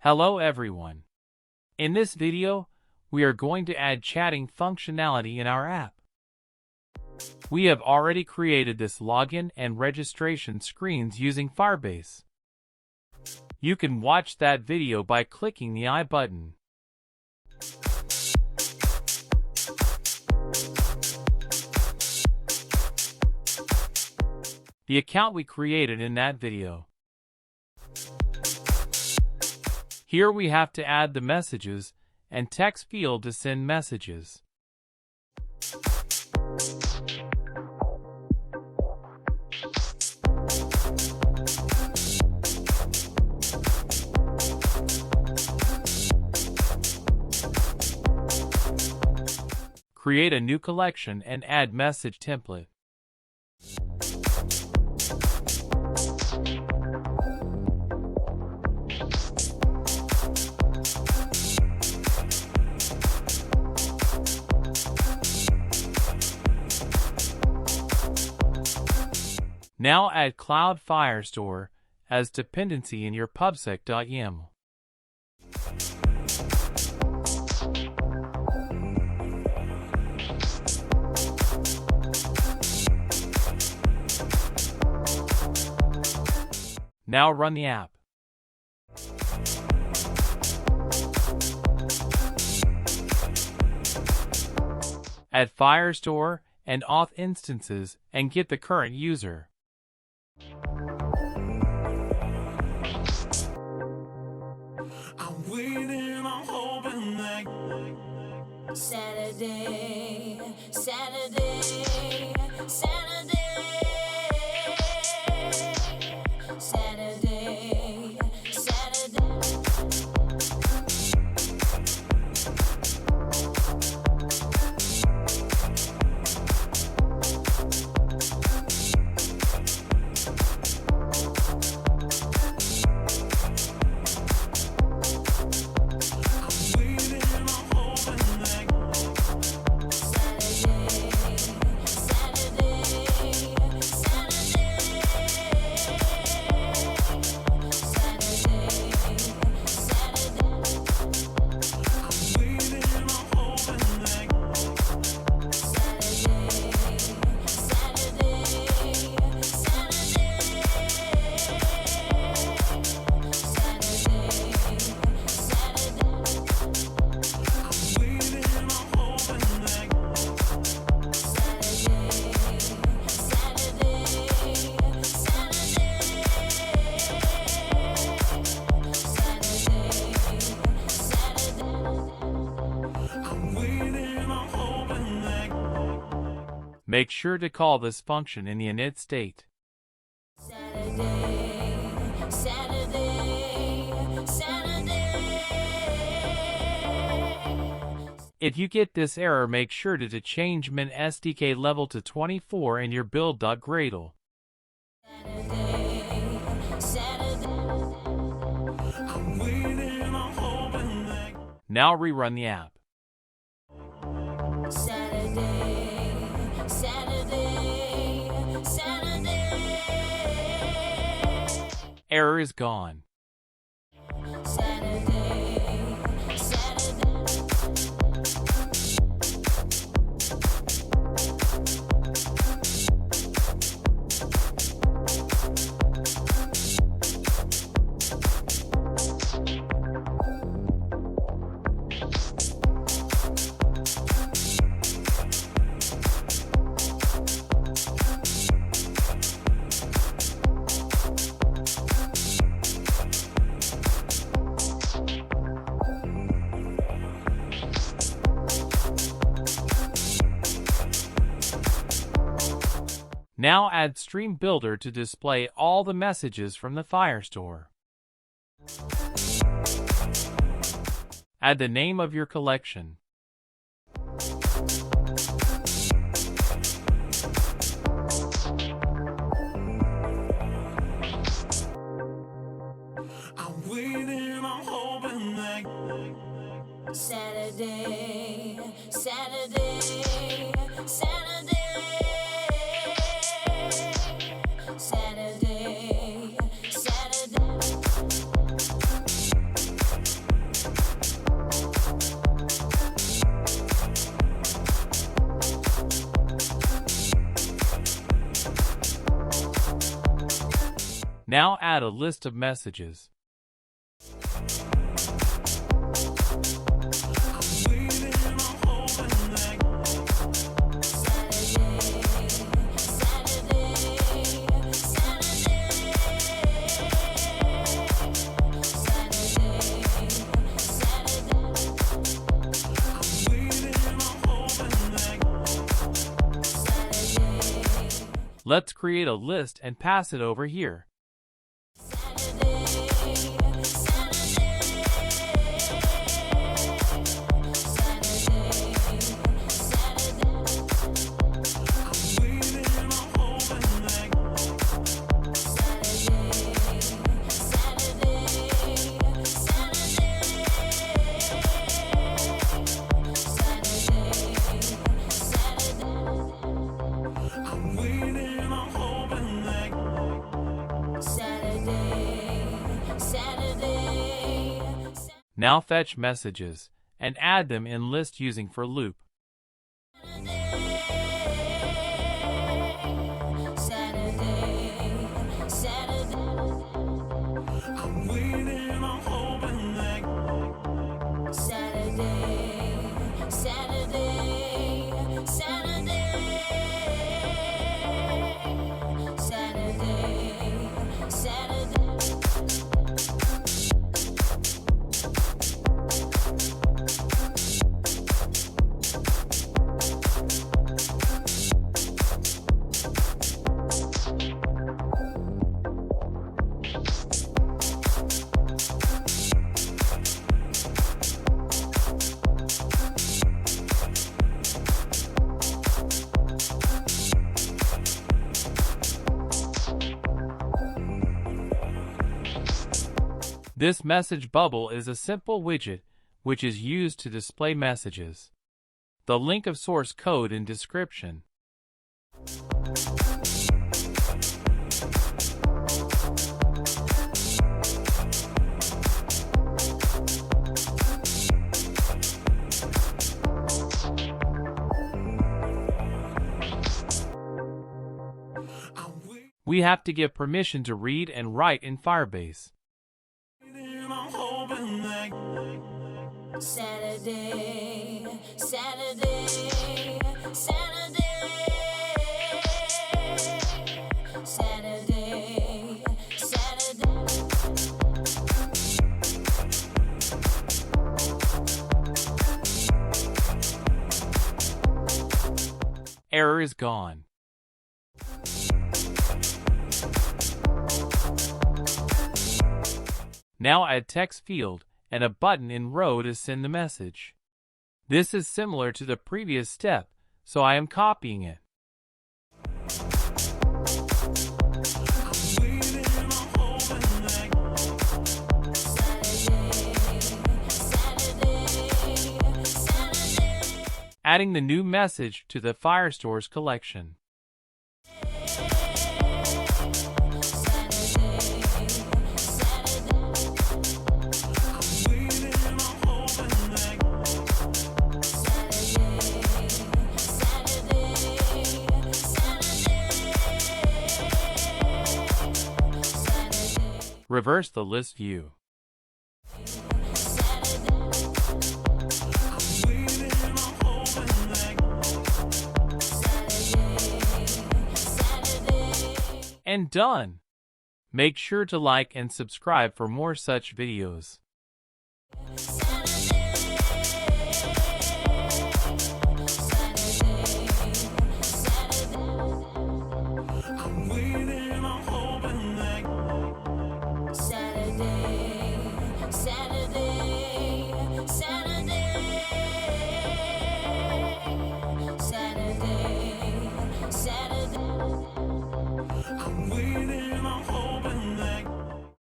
Hello everyone. In this video, we are going to add chatting functionality in our app. We have already created this login and registration screens using Firebase. You can watch that video by clicking the I button. The account we created in that video. Here we have to add the messages and text field to send messages. Create a new collection and add message template. Now add Cloud Firestore as dependency in your pubsec.yaml. Now run the app. Add Firestore and auth instances and get the current user. Saturday. Make sure to call this function in the init state. If you get this error, make sure to change min SDK level to 24 in your build.gradle. Now rerun the app. Error is gone. Now add Stream Builder to display all the messages from the Firestore. Add the name of your collection. Saturday. Now add a list of messages. Let's create a list and pass it over here. Now fetch messages and add them in list using for loop. This message bubble is a simple widget which is used to display messages. The link of source code in description. We have to give permission to read and write in Firebase. Saturday, Saturday, Saturday, Saturday, Saturday. Error is gone. Now add text field and a button in row to send the message. This is similar to the previous step, so I am copying it. Adding the new message to the Firestore's collection. Reverse the list view. And done! Make sure to like and subscribe for more such videos.